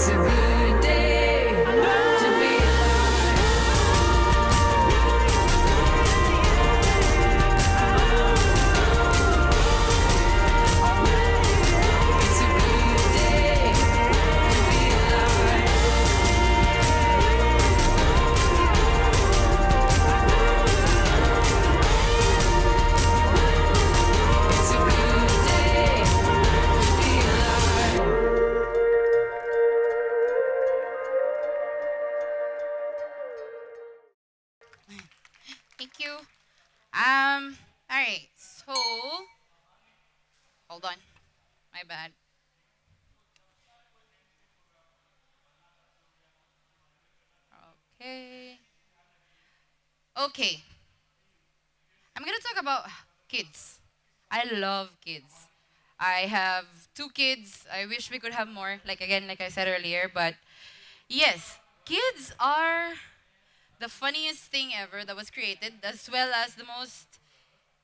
a good day to be alive. It's a good day to be alive. It's a good day to be alive. Thank you. All right. So, hold on. My bad. Okay. Okay. I'm gonna talk about kids. I love kids. I have two kids. I wish we could have more. Like again, like I said earlier, but yes, kids are the funniest thing ever that was created, as well as the most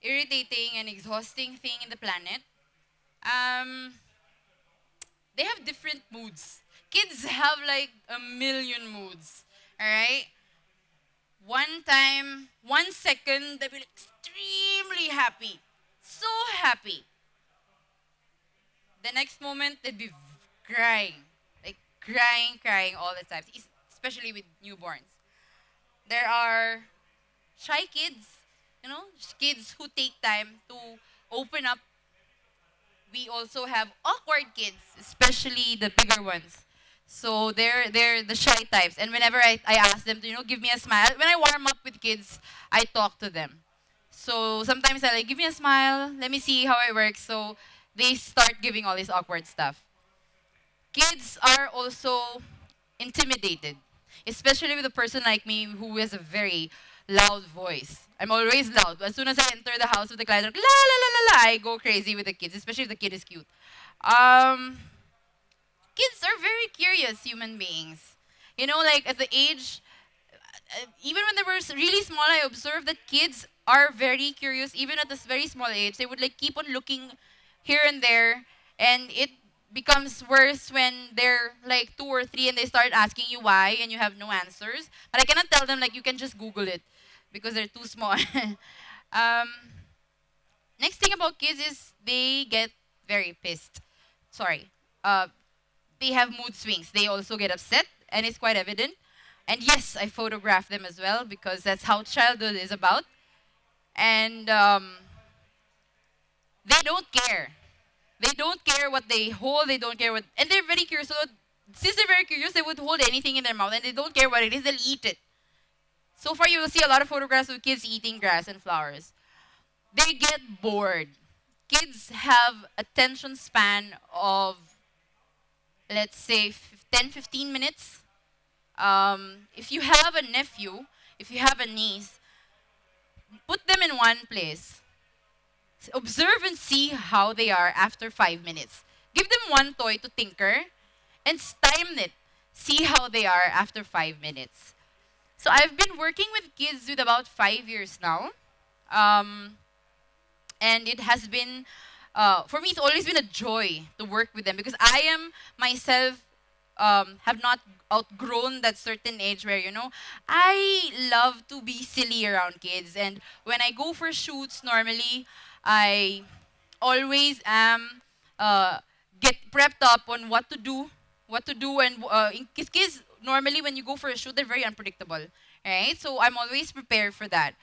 irritating and exhausting thing in the planet. Um, they have different moods. Kids have like a million moods. All right. One time, 1 second, they'll be like extremely happy, so happy. The next moment, they'd be crying, like crying all the time, especially with newborns. There are shy kids, kids who take time to open up. We also have awkward kids, especially the bigger ones. So they're the shy types. And whenever I ask them to, give me a smile, when I warm up with kids, I talk to them. So sometimes I like, give me a smile, let me see how it works. So they start giving all this awkward stuff. Kids are also intimidated, especially with a person like me who has a very loud voice. I'm always loud. As soon as I enter the house with the client, like, la la la la la, I go crazy with the kids, especially if the kid is cute. Um, Kids are very curious human beings. Like at the age, even when they were really small, I observed that kids are very curious. Even at this very small age, they would like keep on looking here and there, and it becomes worse when they're like 2 or 3 and they start asking you why and you have no answers. But I cannot tell them like you can just Google it because they're too small. um, Next thing about kids is they get very pissed. Sorry. They have mood swings. They also get upset, and it's quite evident. And yes, I photograph them as well because that's how childhood is about. And they don't care. They don't care what they hold. They don't care what, and they're very curious. So since they're very curious, they would hold anything in their mouth, and they don't care what it is. They'll eat it. So far, you will see a lot of photographs of kids eating grass and flowers. They get bored. Kids have attention span of, let's say, 10, 15 minutes. If you have a nephew, if you have a niece, put them in one place. Observe and see how they are after 5 minutes. Give them one toy to tinker and time it. See how they are after 5 minutes. So I've been working with kids with about 5 years now. Um, and it has been, for me, it's always been a joy to work with them because I am myself have not outgrown that certain age where I love to be silly around kids, and when I go for shoots normally I always am get prepped up on what to do and in kids normally when you go for a shoot they're very unpredictable, right? So I'm always prepared for that.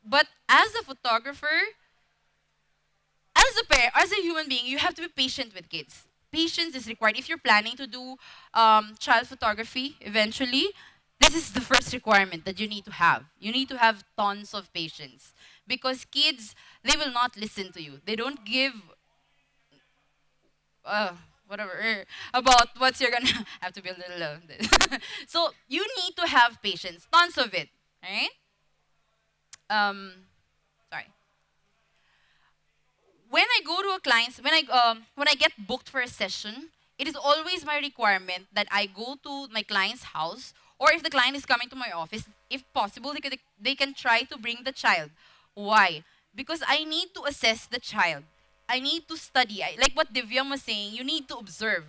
But as a photographer, as a human being, you have to be patient with kids. Patience is required. If you're planning to do child photography eventually, this is the first requirement that you need to have. You need to have tons of patience because kids, they will not listen to you. They don't give uh, whatever about what you're gonna have to be a little so you need to have patience, tons of it, right? Um, Sorry. When I go to a client's, when I get booked for a session, it is always my requirement that I go to my client's house, or if the client is coming to my office, if possible, they can try to bring the child. Why? Because I need to assess the child. I need to study. Like what Divyam was saying, you need to observe.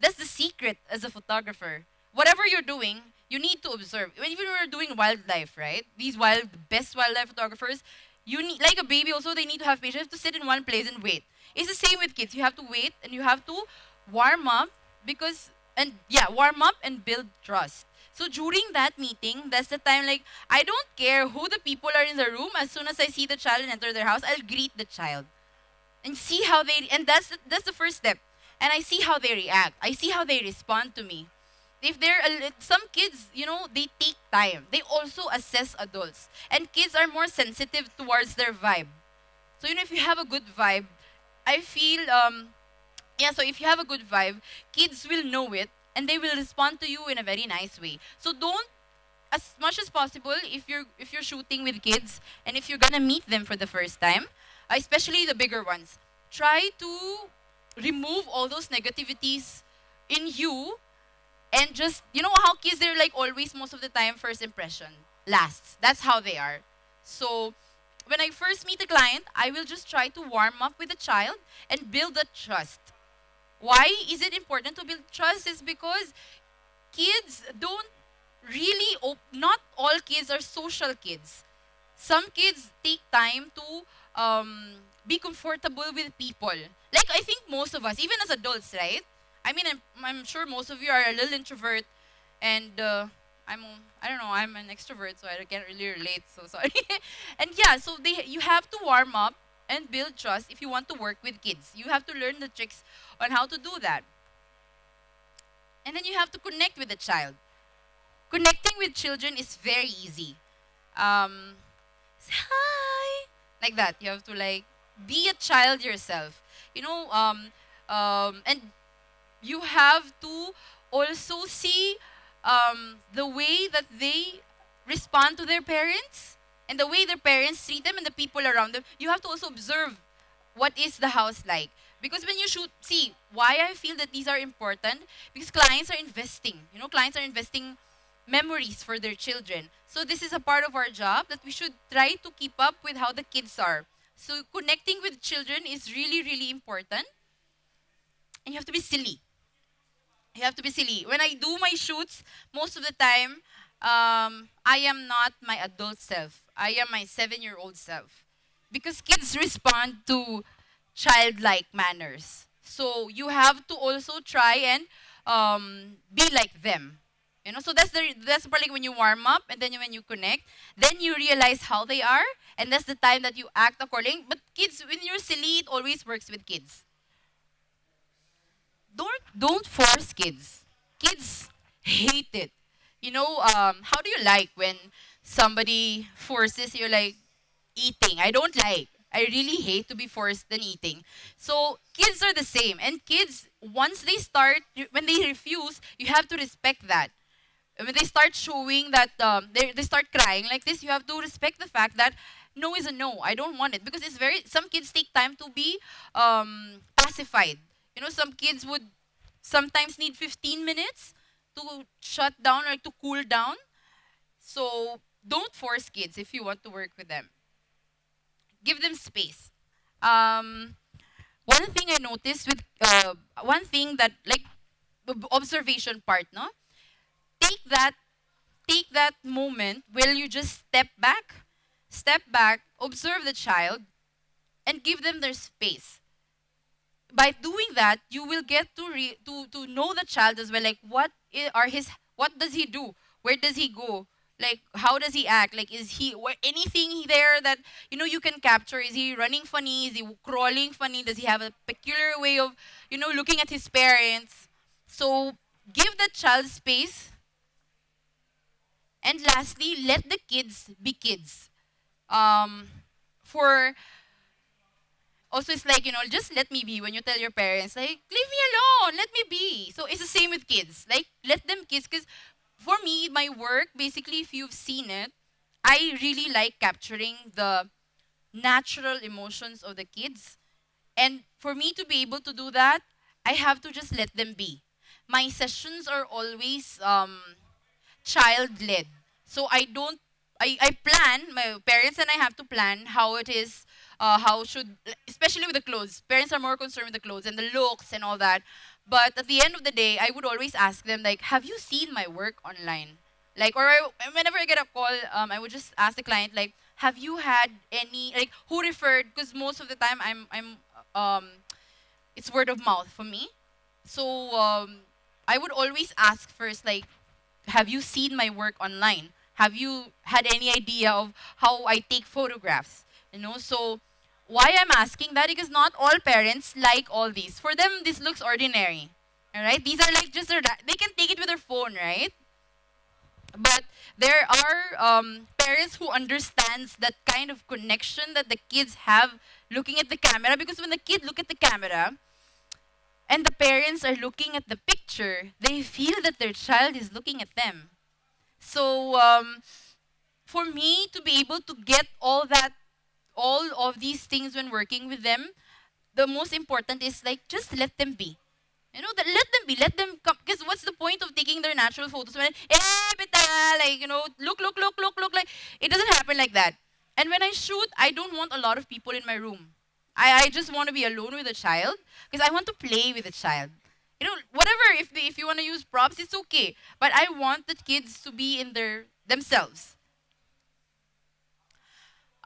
That's the secret as a photographer. Whatever you're doing, you need to observe. Even when we're doing wildlife, right? These best wildlife photographers, you need, like a baby also, they need to have patience. You have to sit in one place and wait. It's the same with kids. You have to wait and you have to warm up because, and yeah, warm up and build trust. So during that meeting, that's the time, like, I don't care who the people are in the room. As soon as I see the child and enter their house, I'll greet the child and see how they, and that's the first step. And I see how they react. I see how they respond to me. If they're some kids, they take time. They also assess adults, and kids are more sensitive towards their vibe. So if you have a good vibe, I feel yeah. So if you have a good vibe, kids will know it, and they will respond to you in a very nice way. So don't, as much as possible, if you're shooting with kids and if you're gonna meet them for the first time, especially the bigger ones, try to remove all those negativities in you, and just, how kids, they're like always, most of the time, first impression lasts. That's how they are. So when I first meet a client, I will just try to warm up with the child and build that trust. Why is it important to build trust? Is because kids don't really not all kids are social kids. Some kids take time to be comfortable with people. Like, I think most of us, even as adults, right? I mean, I'm sure most of you are a little introvert, and I don't know, I'm an extrovert, so I can't really relate. So sorry. And yeah, so you have to warm up and build trust if you want to work with kids. You have to learn the tricks on how to do that, and then you have to connect with the child. Connecting with children is very easy. Um, Say hi, like that. You have to, like, be a child yourself, and you have to also see the way that they respond to their parents, and the way their parents treat them and the people around them. You have to also observe what is the house like. Because when you shoot, see, why I feel that these are important, because clients are investing. Clients are investing memories for their children. So this is a part of our job that we should try to keep up with how the kids are. So connecting with children is really, really important. And you have to be silly. You have to be silly. When I do my shoots, most of the time, I am not my adult self. I am my 7-year-old self. Because kids respond to childlike manners. So you have to also try and be like them. So that's probably when you warm up, and then when you connect, then you realize how they are, and that's the time that you act according. But kids, when you're silly, it always works with kids. Don't force kids. Kids hate it. How do you like when somebody forces you, like, eating? I don't like. I really hate to be forced in eating. So kids are the same. And kids, once they start, when they refuse, you have to respect that. When they start showing that they start crying like this, you have to respect the fact that no is a no. I don't want it, because some kids take time to be pacified. Some kids would sometimes need 15 minutes to shut down or to cool down. So don't force kids if you want to work with them. Give them space. Um, One thing I noticed with one thing that, like, observation part, no, take that take that moment where you just step back, observe the child, and give them their space. By doing that, you will get to know the child as well. Like, what does he do? Where does he go? Like, how does he act? Like, is he anything there that you can capture? Is he running funny? Is he crawling funny? Does he have a peculiar way of looking at his parents? So give the child space. And lastly, let the kids be kids. Um, for Also, it's like, just let me be. When you tell your parents, like, leave me alone, let me be. So it's the same with kids. Like, let them kids. Because for me, my work, basically, if you've seen it, I really like capturing the natural emotions of the kids. And for me to be able to do that, I have to just let them be. My sessions are always child led. So I plan, my parents and I have to plan how it is, how should, especially with the clothes. Parents are more concerned with the clothes and the looks and all that. But at the end of the day, I would always ask them like, "Have you seen my work online?" Like, whenever I get a call, I would just ask the client like, "Have you had any like who referred?" Because most of the time, it's word of mouth for me. So I would always ask first like, "Have you seen my work online? Have you had any idea of how I take photographs?" So why I'm asking that, because not all parents like all these. For them, this looks ordinary. All right, these are like just they can take it with their phone, right? But there are parents who understands that kind of connection that the kids have looking at the camera, because when the kid look at the camera and the parents are looking at the picture, they feel that their child is looking at them. So for me to be able to get all of these things when working with them, the most important is like just let them be. That let them be, let them come. Because what's the point of taking their natural photos when, beta, like, look, like, it doesn't happen like that. And when I shoot, I don't want a lot of people in my room. I just want to be alone with a child because I want to play with a child. Whatever, if you want to use props, it's okay. But I want the kids to be in themselves.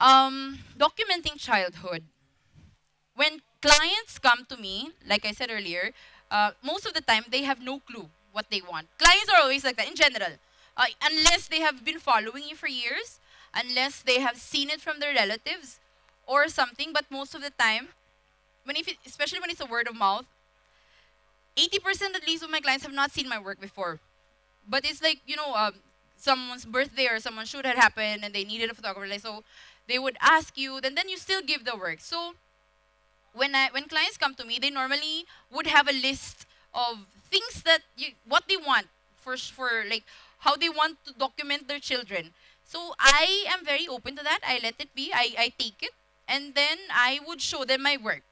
Documenting childhood. When clients come to me, like I said earlier, most of the time they have no clue what they want. Clients are always like that in general, unless they have been following you for years, unless they have seen it from their relatives or something. But most of the time, especially when it's a word of mouth, 80% at least of my clients have not seen my work before. But it's like someone's birthday or someone's shoot had happened and they needed a photographer. Like, so they would ask you, then you still give the work. So when clients come to me, they normally would have a list of things that what they want for like how they want to document their children. So I am very open to that. I let it be. I take it, and then I would show them my work.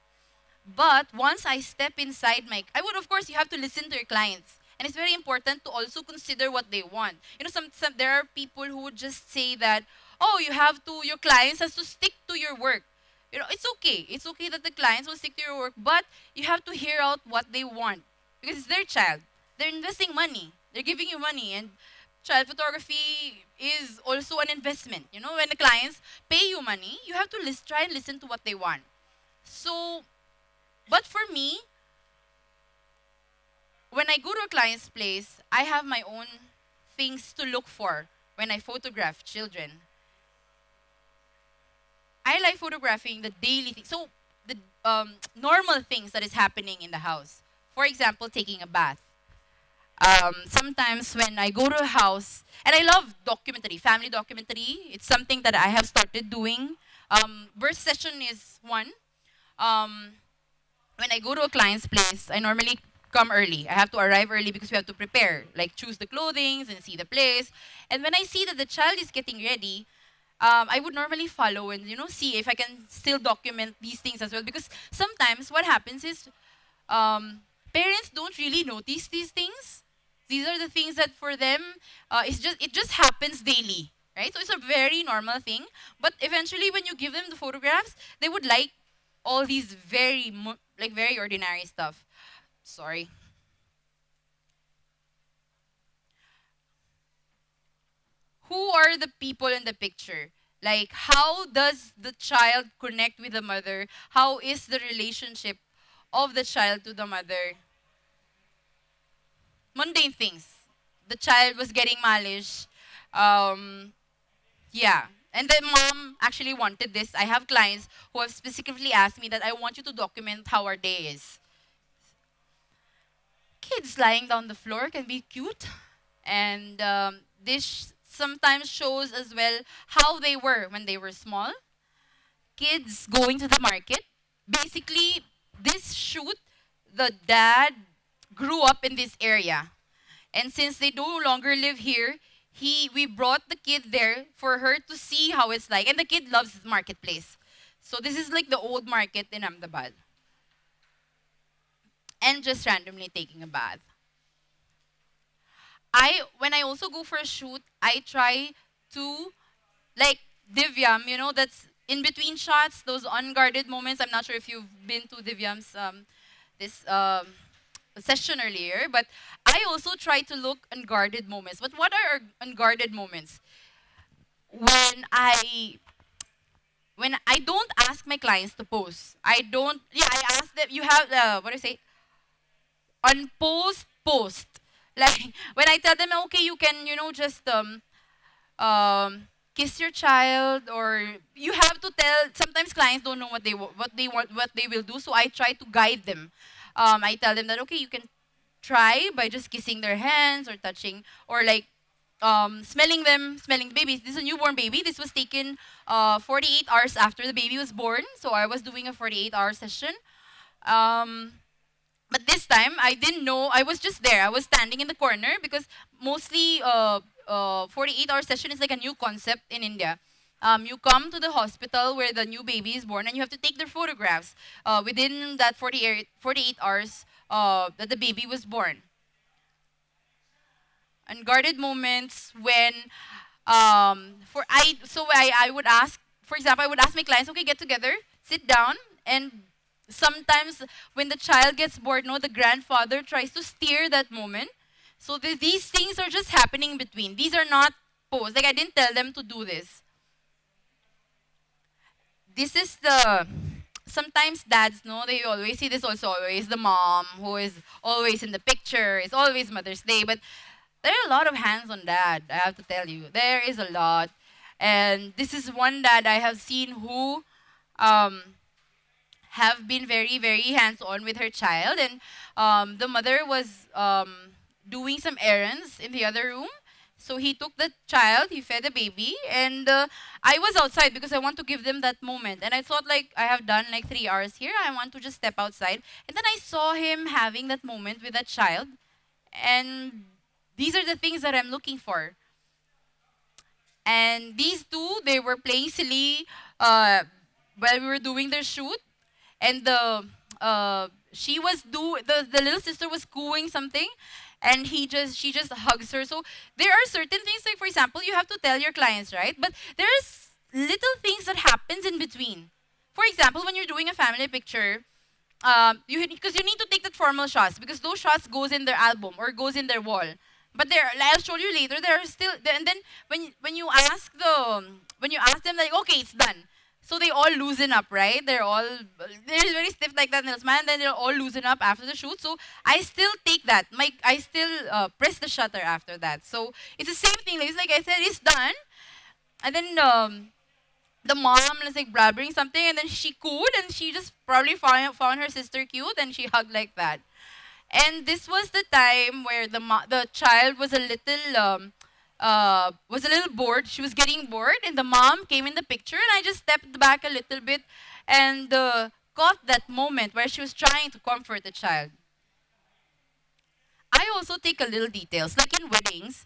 But once I step inside I would, of course, you have to listen to your clients. And it's very important to also consider what they want. There are people who would just say that, oh, your clients has to stick to your work. It's okay. It's okay that the clients will stick to your work, but you have to hear out what they want. Because it's their child. They're investing money. They're giving you money. And child photography is also an investment. When the clients pay you money, you have to try and listen to what they want. So, but for me, when I go to a client's place, I have my own things to look for when I photograph children. I like photographing the daily things. So the normal things that is happening in the house. For example, taking a bath. Sometimes when I go to a house, and I love documentary, family documentary. It's something that I have started doing. Birth session is one. Um, when I go to a client's place, I normally come early. I have to arrive early because we have to prepare, like choose the clothing and see the place. And when I see that the child is getting ready, I would normally follow and see if I can still document these things as well. Because sometimes what happens is parents don't really notice these things. These are the things that for them it just happens daily, right? So it's a very normal thing. But eventually, when you give them the photographs, they would like all these very ordinary stuff. Sorry. Who are the people in the picture? Like, how does the child connect with the mother? How is the relationship of the child to the mother? Mundane things. The child was getting malish. Um, yeah. And the mom actually wanted this. I have clients who have specifically asked me that I want you to document how our day is. Kids lying down the floor can be cute. And this sometimes shows as well how they were when they were small. Kids going to the market. Basically, this shoot, the dad grew up in this area. And since they no longer live here, we brought the kid there for her to see how it's like. And the kid loves the marketplace. So this is like the old market in Ahmedabad. And just randomly taking a bath. When I also go for a shoot, I try to like Divyam, that's in between shots, those unguarded moments. I'm not sure if you've been to Divyam's this session earlier, but I also try to look unguarded moments. But what are unguarded moments? When I don't ask my clients to post. I don't. Yeah, I ask them. You have what do I say? Unpost post. Like when I tell them, okay, you can just kiss your child, or you have to tell. Sometimes clients don't know what they want, what they will do, so I try to guide them. I tell them that, okay, you can try by just kissing their hands or touching, or like smelling the baby. This is a newborn baby. This was taken 48 hours after the baby was born, so I was doing a 48-hour session. um, but this time, I didn't know. I was just there. I was standing in the corner because mostly 48-hour session is like a new concept in India. You come to the hospital where the new baby is born, and you have to take their photographs within that 48 hours that the baby was born. Unguarded moments when I would ask, for example, I would ask my clients, okay, get together, sit down, and sometimes when the child gets bored, no, the grandfather tries to steer that moment. So these things are just happening in between. These are not posed. Like I didn't tell them to do this. This is the sometimes dads know, they always see this also, always the mom who is always in the picture. It's always Mother's Day, but there are a lot of hands on dad, I have to tell you. There is a lot. And this is one dad I have seen who um, have been very, very hands-on with her child. And the mother was doing some errands in the other room. So he took the child, he fed the baby, and I was outside because I want to give them that moment. And I thought, like, I have done like 3 hours here. I want to just step outside. And then I saw him having that moment with that child. And these are the things that I'm looking for. And these two, they were playing silly while we were doing their shoot. And the little sister was cooing something, and she just hugs her. So there are certain things, like for example, you have to tell your clients, right? But there's little things that happens in between. For example, when you're doing a family picture, because you need to take that formal shots, because those shots goes in their album or goes in their wall. But there, I'll show you later. There are still, and then when you ask them, like, okay, it's done. So they all loosen up, right? They're very stiff like that, and they'll smile, and then they'll all loosen up after the shoot. So I still take that. I still press the shutter after that. So it's the same thing. It's like I said, it's done, and then the mom was like blabbering something, and then she cooed, and she just probably found her sister cute, and she hugged like that. And this was the time where the child was a little bored. She was getting bored, and the mom came in the picture, and I just stepped back a little bit and caught that moment where she was trying to comfort the child. I also take a little details, like in weddings.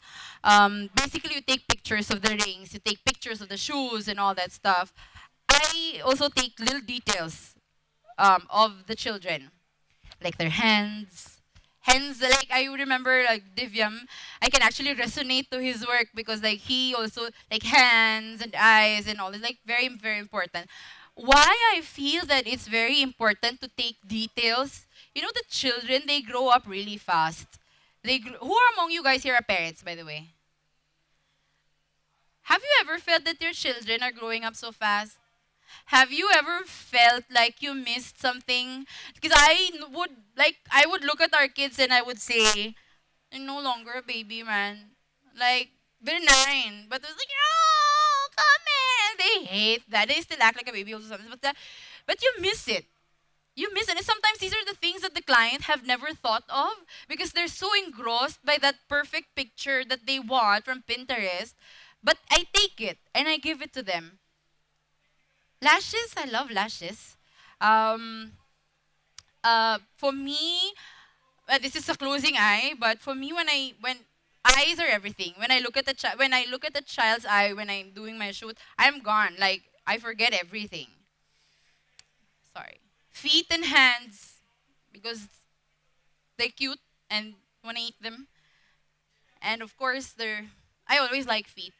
Basically, you take pictures of the rings, you take pictures of the shoes, and all that stuff. I also take little details of the children, like their hands. Hands, like I remember, like Divyam, I can actually resonate to his work because like he also like hands and eyes and all this, like very, very important. Why I feel that it's very important to take details. The children, they grow up really fast. Who are among you guys here are parents, by the way? Have you ever felt that your children are growing up so fast? Have you ever felt like you missed something? Because I would look at our kids and I would say, they're no longer a baby, man. Like, they're 9, but it's like, oh, come in. They hate that. They still act like a baby also sometimes, but you miss it. You miss it. And sometimes these are the things that the client have never thought of because they're so engrossed by that perfect picture that they want from Pinterest. But I take it and I give it to them. Lashes, I love lashes. Um, for me, this is a closing eye, but for me, when eyes are everything. When I look at the child's eye when I'm doing my shoot, I'm gone. Like I forget everything. Sorry. Feet and hands, because they're cute and want to eat them. And of course, I always like feet.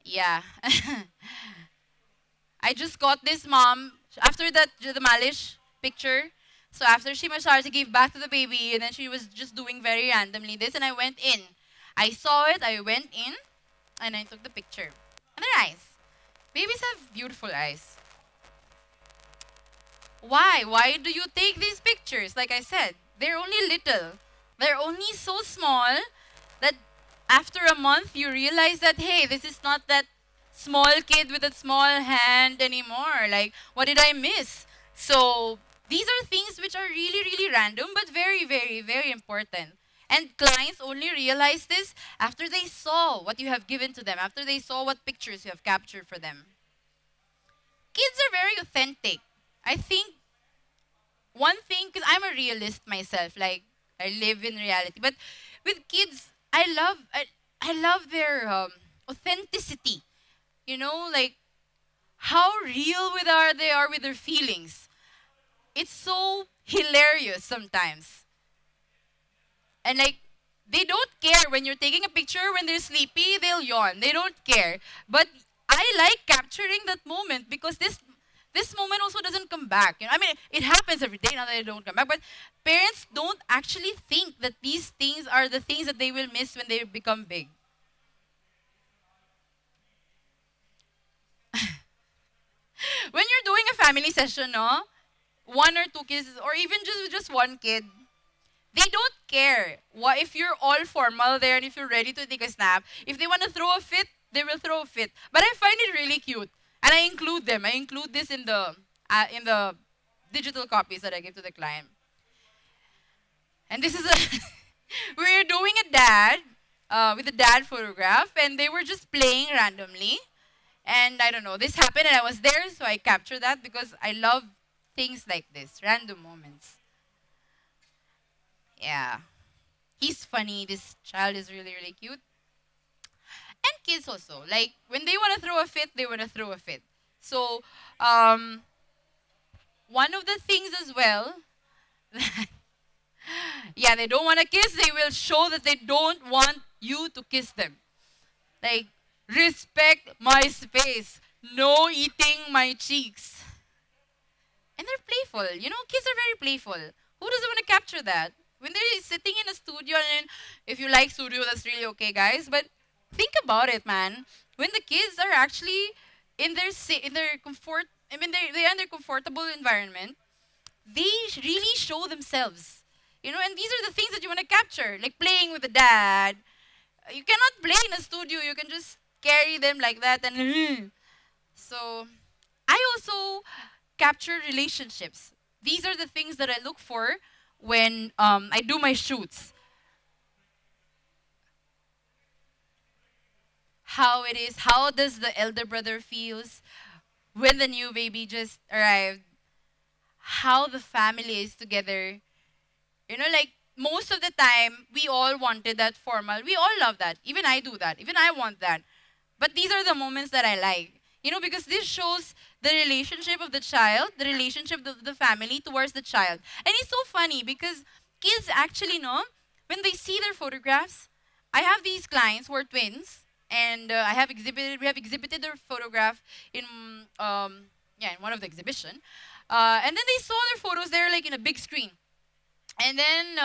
Yeah. I just got this mom after the malish picture. So after she massaged, I gave back to the baby, and then she was just doing very randomly this, and I went in. I saw it, I went in, and I took the picture. And their eyes. Babies have beautiful eyes. Why? Why do you take these pictures? Like I said, they're only little. They're only so small that after a month you realize that, hey, this is not that small kid with a small hand anymore. Like, what did I miss? So, these are things which are really, really random but very, very, very important. And clients only realize this after they saw what you have given to them, after they saw what pictures you have captured for them. Kids are very authentic. I think one thing, because I'm a realist myself, like I live in reality, but with kids, I love their authenticity. You know, like how real they are with their feelings. It's so hilarious sometimes. And like they don't care when you're taking a picture when they're sleepy, they'll yawn. They don't care. But I like capturing that moment because this moment also doesn't come back. You know, I mean, it happens every day now that they don't come back. But parents don't actually think that these things are the things that they will miss when they become big. When you're doing a family session, no, one or two kids, or even just one kid, they don't care what if you're all formal there and if you're ready to take a snap. If they want to throw a fit, they will throw a fit. But I find it really cute, and I include them. I include this in the digital copies that I give to the client. And this is a we're doing a dad with a dad photograph, and they were just playing randomly. And I don't know, this happened, and I was there, so I captured that because I love things like this, random moments. Yeah. He's funny. This child is really, really cute. And kids also. Like, when they want to throw a fit, they want to throw a fit. So, um, one of the things as well, yeah, they don't want to kiss, they will show that they don't want you to kiss them. Like, respect my space. No eating my cheeks. And they're playful. You know, kids are very playful. Who doesn't want to capture that? When they're sitting in a studio, and if you like studio, that's really okay, guys. But think about it, man. When the kids are actually in their comfort, I mean, they're in their comfortable environment, they really show themselves. You know, and these are the things that you want to capture, like playing with the dad. You cannot play in a studio. You can just carry them like that, and so I also capture relationships. These are the things that I look for when I do my shoots. How it is, how does the elder brother feels when the new baby just arrived, how the family is together. You know, like most of the time, we all wanted that formal. We all love that. Even I do that. Even I want that. But these are the moments that I like. You know, because this shows the relationship of the child, the relationship of the family towards the child. And it's so funny because kids actually know when they see their photographs. I have these clients who are twins, and we have exhibited their photograph in in one of the exhibition, and then they saw their photos there like in a big screen, and then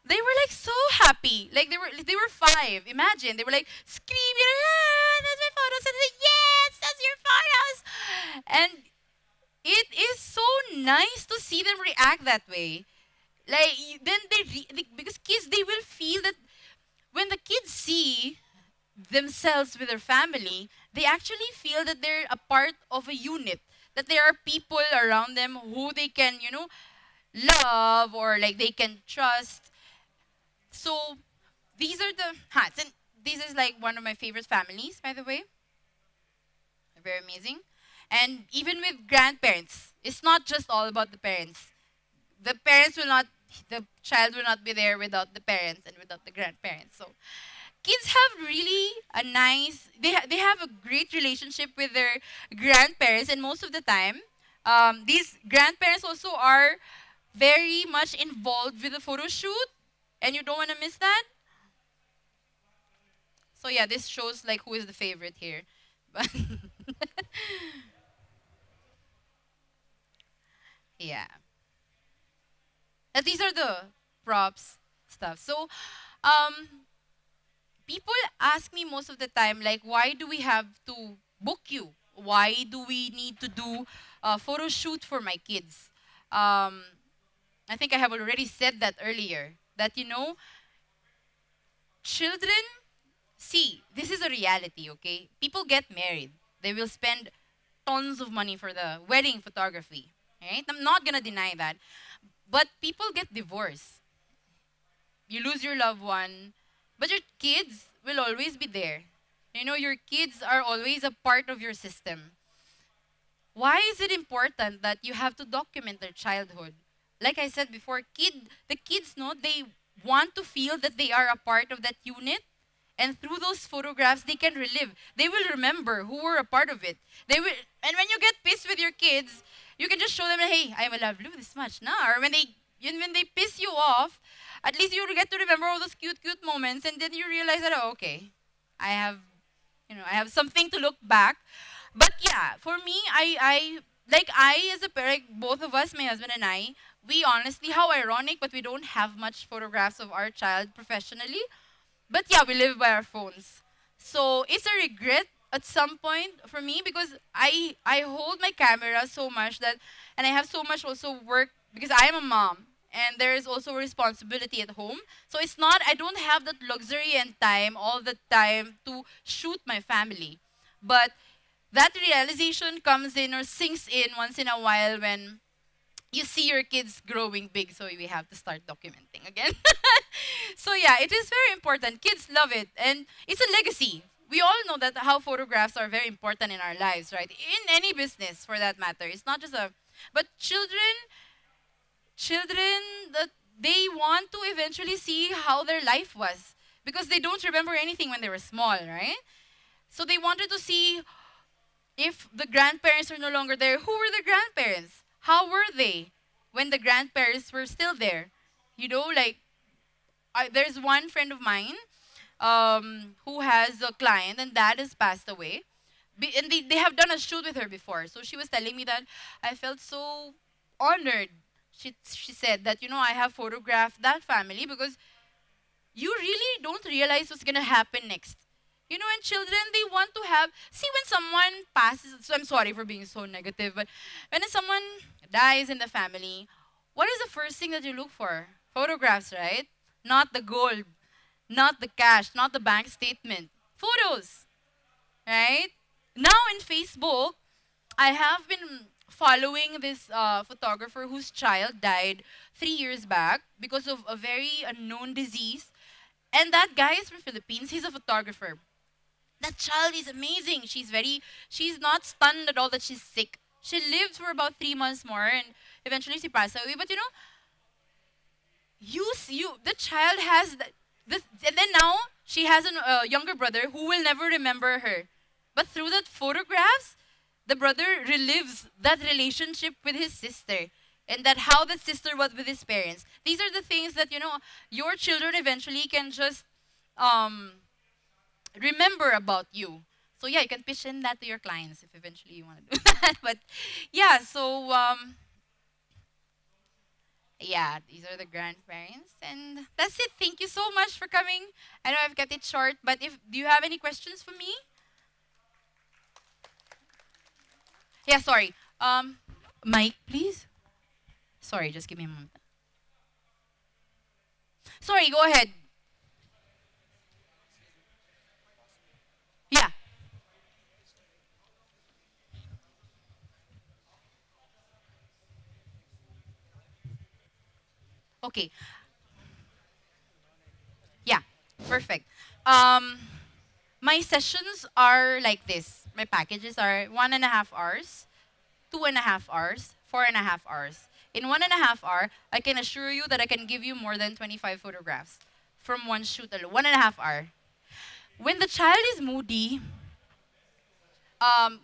they were like so happy. Like they were 5. Imagine they were like screaming, "Ah, that's my photos!" And I said, "Yes, that's your photos!" And it is so nice to see them react that way. Like then because kids they will feel that when the kids see themselves with their family, they actually feel that they're a part of a unit. That there are people around them who they can, love or like they can trust. So these are the hats, and this is like one of my favorite families, by the way. They're very amazing. And even with grandparents, it's not just all about the parents. The parents will not, the child will not be there without the parents and without the grandparents. So kids have really a nice, they have a great relationship with their grandparents, and most of the time, these grandparents also are very much involved with the photo shoot, and you don't want to miss that. So yeah, this shows like who is the favorite here. But yeah. These are the props stuff. So, um, people ask me most of the time, like, why do we have to book you? Why do we need to do a photo shoot for my kids? Um, I think I have already said that earlier. That children, see, this is a reality. Okay, people get married. They will spend tons of money for the wedding photography. Right? I'm not gonna deny that. But people get divorced. You lose your loved one, but your kids will always be there. Your kids are always a part of your system. Why is it important that you have to document their childhood? Like I said before, the kids know they want to feel that they are a part of that unit. And through those photographs, they can relive. They will remember who were a part of it. They will, and when you get pissed with your kids, you can just show them, hey, I will love you this much, na? Or when they piss you off, at least you will get to remember all those cute, cute moments, and then you realize that, oh, okay, I have, I have something to look back. But yeah, for me, I as a parent, both of us, my husband and I, we honestly, how ironic, but we don't have much photographs of our child professionally. But yeah, we live by our phones. So it's a regret at some point for me because I hold my camera so much that, and I have so much also work because I am a mom and there is also a responsibility at home. So it's not, I don't have that luxury and time all the time to shoot my family. But that realization comes in or sinks in once in a while when you see your kids growing big, so we have to start documenting again. So yeah, it is very important. Kids love it, and it's a legacy. We all know that how photographs are very important in our lives, right? In any business, for that matter, it's not just a. But children that they want to eventually see how their life was because they don't remember anything when they were small, right? So they wanted to see if the grandparents are no longer there, who were the grandparents? How were they when the grandparents were still there? Like there's one friend of mine who has a client and dad has passed away. And they have done a shoot with her before. So she was telling me that I felt so honored. She said that, I have photographed that family because you really don't realize what's gonna happen next. And children, they want to have. See, when someone passes, so I'm sorry for being so negative, but when someone dies in the family, what is the first thing that you look for? Photographs, right? Not the gold, not the cash, not the bank statement. Photos, right? Now in Facebook, I have been following this photographer whose child died 3 years back because of a very unknown disease. And that guy is from Philippines. He's a photographer. That child is amazing. She's not stunned at all that she's sick. She lived for about 3 months more and eventually she passed away. But the child has this, and then now she has a younger brother who will never remember her. But through that photographs, the brother relives that relationship with his sister and that how the sister was with his parents. These are the things that your children eventually can just um, remember about you. So yeah, you can pitch in that to your clients if eventually you want to do that. But yeah, so yeah, these are the grandparents, and that's it. Thank you so much for coming. I know I've kept it short, but if do you have any questions for me? Yeah, sorry. Mike, please. Sorry, just give me a moment. Sorry, go ahead. Yeah. Okay. Yeah. Perfect. Um, my sessions are like this. My packages are 1.5 hours, 2.5 hours, 4.5 hours. In 1.5 hour, I can assure you that I can give you more than 25 photographs from one shoot alone. 1.5 hour. When the child is moody,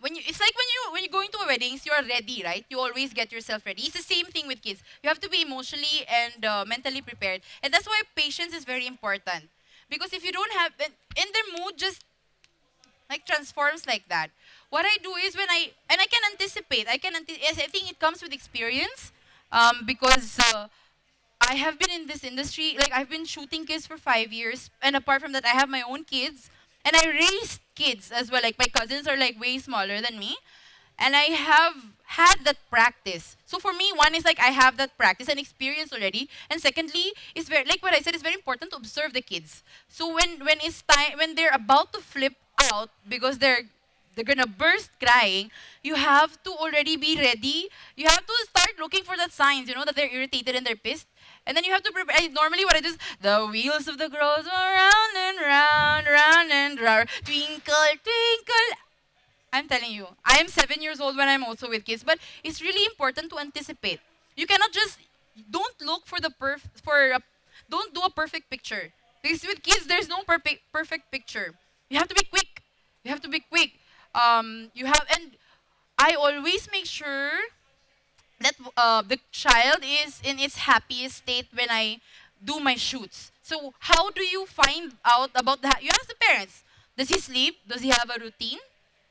when you it's like when you're going to a weddings, you are ready, right? You always get yourself ready. It's the same thing with kids. You have to be emotionally and mentally prepared, and that's why patience is very important. Because if you don't have, and their mood just like transforms like that. What I do is I can anticipate. Yes, I think it comes with experience, because I have been in this industry, like I've been shooting kids for 5 years, and apart from that, I have my own kids, and I raised kids as well. Like my cousins are like way smaller than me, and I have had that practice. So for me, one is like I have that practice and experience already, and secondly, it's very like what I said. It's very important to observe the kids. So when it's time when they're about to flip out because they're gonna burst crying, you have to already be ready. You have to start looking for that signs, that they're irritated and they're pissed. And then you have to prepare. Normally, what I do is the wheels of the girls go round and round, round and round. Twinkle, twinkle. I'm telling you, I am 7 years old when I'm also with kids, but it's really important to anticipate. You cannot just don't look for the don't do a perfect picture because with kids there's no perfect picture. You have to be quick. You have to be quick. You have and I always make sure that the child is in its happiest state when I do my shoots. So how do you find out about that? You ask the parents. Does he sleep? Does he have a routine?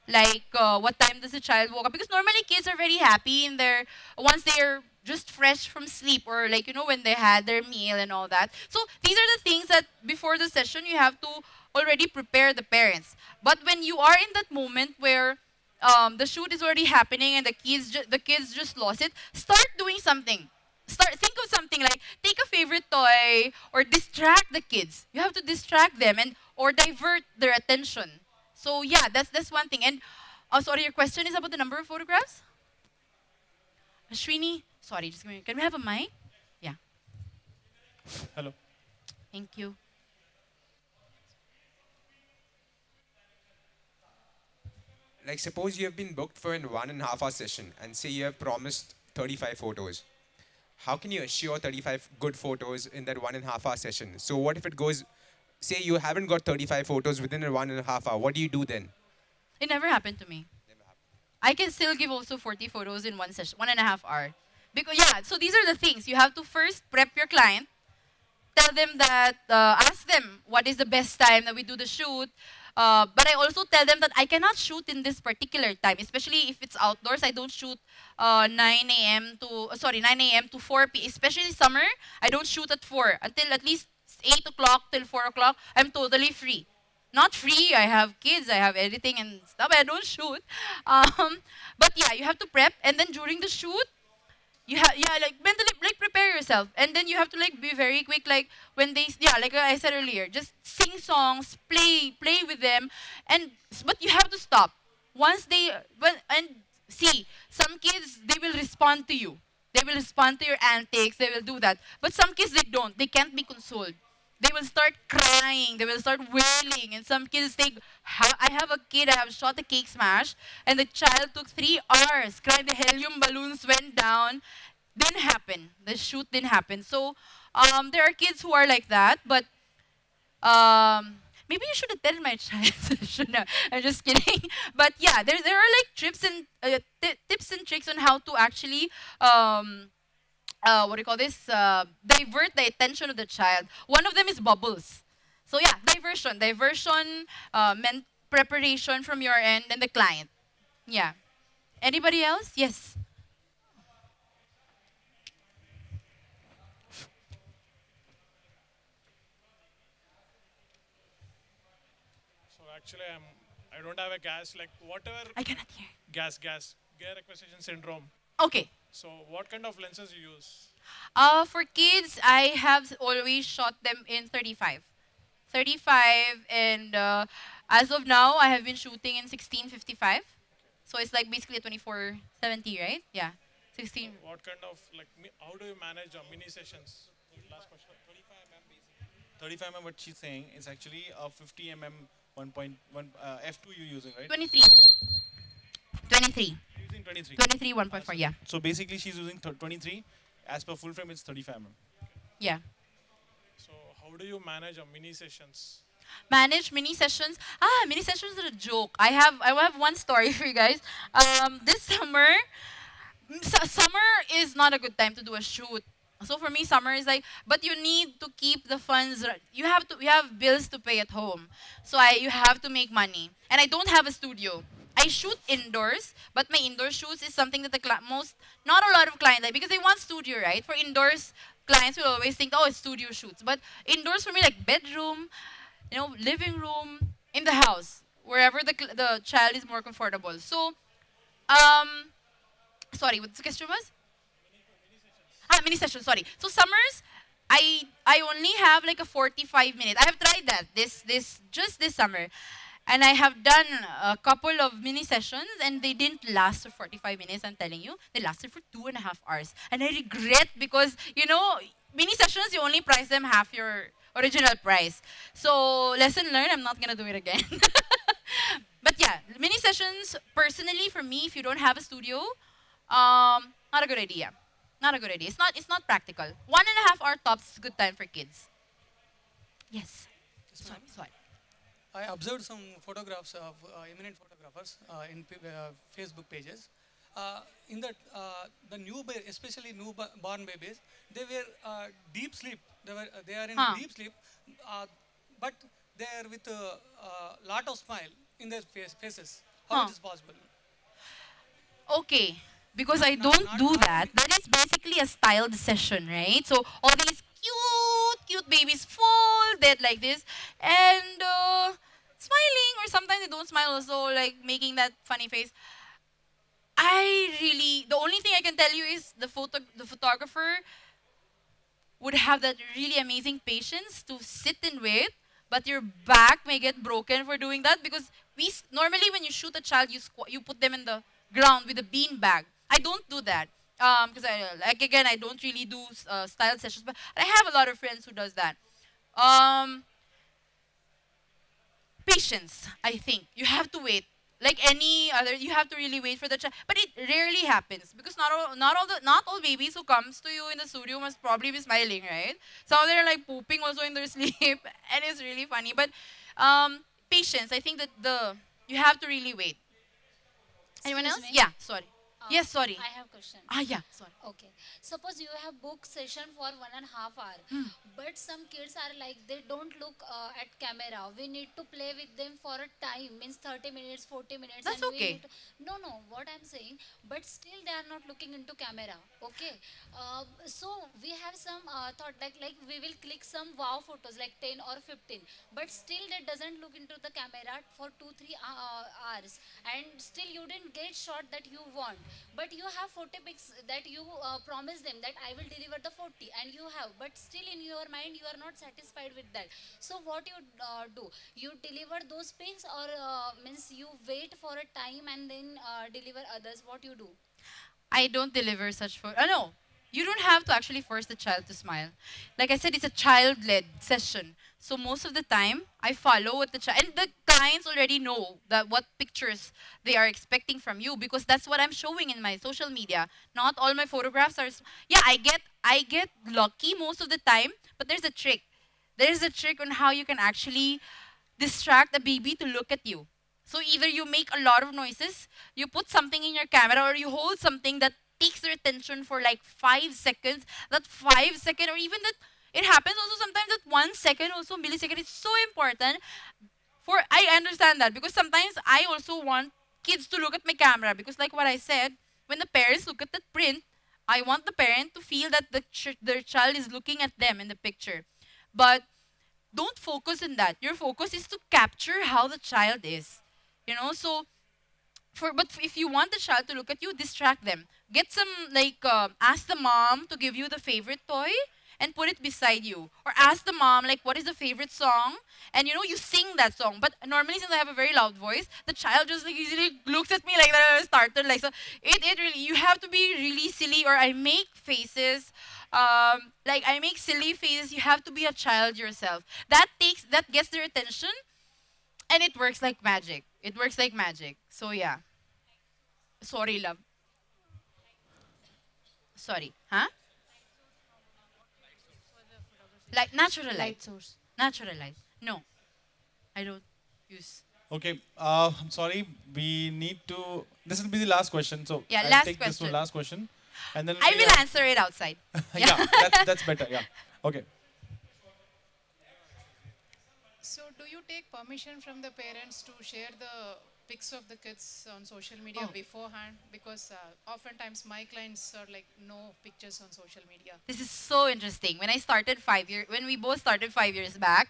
Like what time does the child wake up? Because normally kids are very happy in their once they're just fresh from sleep or like when they had their meal and all that. So these are the things that before the session you have to already prepare the parents. But when you are in that moment where the shoot is already happening and the kids just lost it, start doing something. Think of something like take a favorite toy or distract the kids. You have to distract them and or divert their attention. So yeah, that's one thing. And sorry, your question is about the number of photographs? Ashwini, sorry, just give me, can we have a mic? Yeah, Hello. thank you. Like suppose you have been booked for a 1.5 hour session and say you have promised 35 photos. How can you assure 35 good photos in that 1.5 hour session? So what if it goes, say you haven't got 35 photos within a 1.5 hour, what do you do then? It never happened to me. I can still give also 40 photos in one session, 1.5 hour. Because yeah, so these are the things. You have to first prep your client, tell them that, ask them what is the best time that we do the shoot. But I also tell them that I cannot shoot in this particular time, especially if it's outdoors. I don't shoot 9 a.m. to 4 p. Especially summer, I don't shoot at 4 until at least 8 o'clock till 4 o'clock. I'm totally free. Not free. I have kids. I have editing and stuff. I don't shoot. But yeah, you have to prep, and then during the shoot, you have like mentally like prepare yourself, and then you have to like be very quick like when they like I said earlier, just sing songs, play with them, and but you have to stop once they and see some kids they will respond to you, they will respond to your antics, they will do that, but some kids they don't, they can't be consoled, they will start crying, they will start wailing, and some kids take. I have a kid. I have shot a cake smash, and the child took 3 hours crying. The helium balloons went down. Didn't happen. The shoot didn't happen. So there are kids who are like that, but maybe you should have tell my child. Should not. I'm just kidding. But yeah, there are like tips and tricks on how to actually what do you call this? Divert the attention of the child. One of them is bubbles. So yeah, diversion, preparation from your end and the client. Yeah. Anybody else? Yes. So actually, I don't have a gas like whatever I cannot hear. gas gear acquisition syndrome. Okay. So what kind of lenses you use? For kids, I have always shot them in 35. 35, and as of now, I have been shooting in 1655. So it's like basically a 2470, right? Yeah. 16. What kind of like how do you manage mini sessions? Last question. 35 mm what she's saying is actually a 50 mm 1.1 f2 you're using, right? 23. 23. You're using 23. 23, 1.4, yeah. So basically she's using 23. As per full frame, it's 35 mm. Yeah. So how do you manage mini sessions? Manage mini sessions. Mini sessions are a joke. I have one story for you guys. This summer, summer is not a good time to do a shoot. So for me, summer is like, but you need to keep the funds. You have bills to pay at home. So you have to make money. And I don't have a studio. I shoot indoors, but my indoor shoots is something that not a lot of clients like because they want studio, right? For indoors, clients will always think, oh, it's studio shoots. But indoors for me, like bedroom, living room, in the house, wherever the child is more comfortable. So, um, sorry, what the question was? Mini session, sorry. So summers, I only have like a 45 minutes. I have tried that just this summer. And I have done a couple of mini sessions and they didn't last for 45 minutes, I'm telling you. They lasted for 2.5 hours. And I regret because, mini sessions, you only price them half your original price. So lesson learned, I'm not gonna do it again. But yeah, mini sessions, personally for me, if you don't have a studio, not a good idea. Not a good idea. It's not practical. 1.5 hour tops is good time for kids. Yes. Sorry. I observed some photographs of eminent photographers in Facebook pages. In that, the especially newborn babies, they were deep sleep. They are in Huh. deep sleep, but they are with a lot of smile in their faces. How Huh. it is possible? Okay, because I Not- don't not- do not that. That is basically a styled session, right? So all these cute babies folded like this and smiling, or sometimes they don't smile also, like making that funny face. The only thing I can tell you is the photographer would have that really amazing patience to sit and wait, but your back may get broken for doing that because normally when you shoot a child, you put them in the ground with a bean bag. I don't do that because I don't really do style sessions, but I have a lot of friends who does that. Um, Patience, I think. You have to wait. Like any other, you have to really wait for the child. But it rarely happens because not all babies who comes to you in the studio must probably be smiling, right? Some of them are like pooping also in their sleep, and it's really funny. But patience, I think that you have to really wait. Anyone else? Excuse me. Yeah, sorry. Uh, Yes, sorry. I have question. Yeah, sorry. Okay. Suppose you have booked session for 1.5 hour, Hmm. but some kids are like they don't look at camera. We need to play with them for a time, means 30 minutes, 40 minutes. That's and we okay. need to, no, what I'm saying, but still they are not looking into camera. Okay. So we have some thought like we will click some wow photos like 10 or 15, but still that doesn't look into the camera for 2-3 hours, and still you didn't get shot that you want, but you have 40 pics that you promise them that I will deliver the 40, and you have, but still in your mind you are not satisfied with that. So what you do, you deliver those pics, or means you wait for a time and then deliver others, what you do? I don't deliver such for. No, you don't have to actually force the child to smile. Like I said, it's a child-led session. So most of the time, I follow what the child, and the clients already know that what pictures they are expecting from you because that's what I'm showing in my social media. Not all my photographs are. Yeah, I get lucky most of the time, but there's a trick. There's a trick on how you can actually distract a baby to look at you. So either you make a lot of noises, you put something in your camera, or you hold something that takes their attention for like 5 seconds. That 5 second, or even that, it happens also sometimes that 1 second, also millisecond, is so important. I understand that because sometimes I also want kids to look at my camera because, like what I said, when the parents look at the print, I want the parent to feel that their child is looking at them in the picture. But don't focus on that. Your focus is to capture how the child is. So but if you want the child to look at you, distract them. Get some, like, ask the mom to give you the favorite toy and put it beside you, or ask the mom like what is the favorite song, and you sing that song. But normally, since I have a very loud voice, the child just like easily looks at me like that, started like, so it really, you have to be really silly, or I make faces, like I make silly faces. You have to be a child yourself. That gets their attention, and it works like magic. It works like magic. So yeah. Sorry, love. Sorry. Huh? Like natural light. Light source. Natural light. No, I don't use. Okay, I'm sorry. We need to. This will be the last question. So Yeah, I'll last take this question. one last question, and then I we, will answer it outside. yeah, that's better. Yeah. Okay. So, do you take permission from the parents to share the pics of the kids on social media beforehand? Because oftentimes my clients are like, no pictures on social media. This is so interesting. When we both started 5 years back,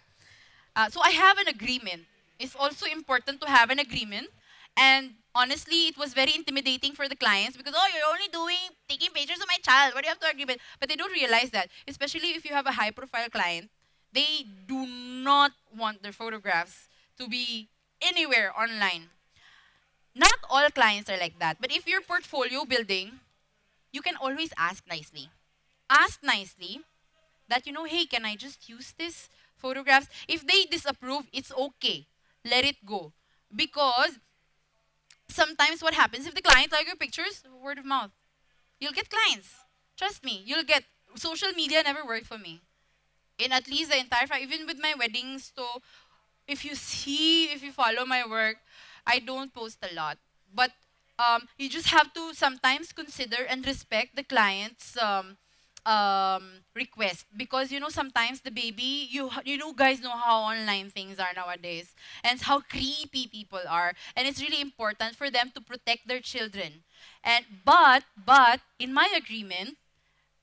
so I have an agreement. It's also important to have an agreement. And honestly, it was very intimidating for the clients because, oh, you're only taking pictures of my child. What do you have to agree with? But they don't realize that, especially if you have a high profile client, they do not want their photographs to be anywhere online. Not all clients are like that. But if you're portfolio building, you can always ask nicely. Ask nicely that, hey, can I just use this photographs? If they disapprove, it's okay. Let it go. Because sometimes what happens if the client like your pictures, word of mouth. You'll get clients. Trust me, you'll get. Social media never worked for me. In at least the entire even with my weddings, so if you follow my work, I don't post a lot. But you just have to sometimes consider and respect the client's request because sometimes the baby guys know how online things are nowadays and how creepy people are, and it's really important for them to protect their children. And but in my agreement,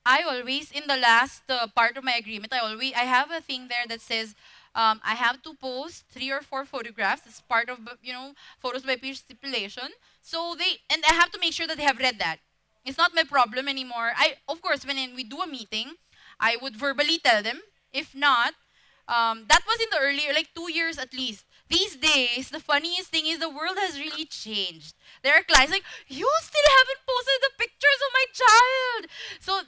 I always, in the last part of my agreement, I have a thing there that says I have to post 3 or 4 photographs as part of photos by peer stipulation. So and I have to make sure that they have read that. It's not my problem anymore. I of course we do a meeting, I would verbally tell them. If not, that was in the earlier, like 2 years at least. These days, the funniest thing is the world has really changed. There are clients like, you still haven't posted the pictures of my child. So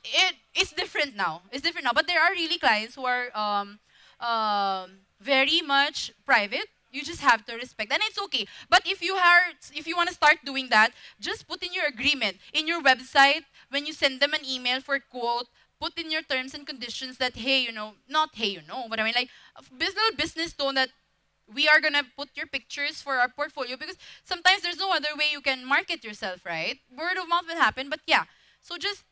it's different now. It's different now. But there are really clients who are very much private. You just have to respect, and it's okay. But if you want to start doing that, just put in your agreement in your website when you send them an email for quote. Put in your terms and conditions that hey, not hey, but I mean like a little business tone that we are gonna put your pictures for our portfolio because sometimes there's no other way you can market yourself, right? Word of mouth will happen, but yeah. So just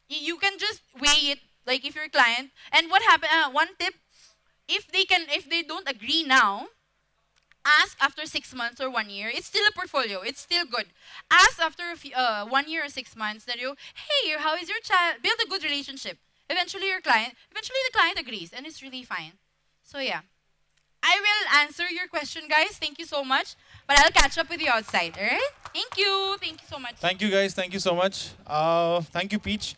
you can just weigh it like if you're a client. And what happened? One tip: if they don't agree now, ask after 6 months or 1 year. It's still a portfolio. It's still good. Ask after 1 year or 6 months that hey, how is your child? Build a good relationship. Eventually the client agrees, and it's really fine. So yeah. I will answer your question, guys. Thank you so much. But I'll catch up with you outside, alright? Thank you. Thank you so much. Thank you guys. Thank you so much. Thank you, Peach.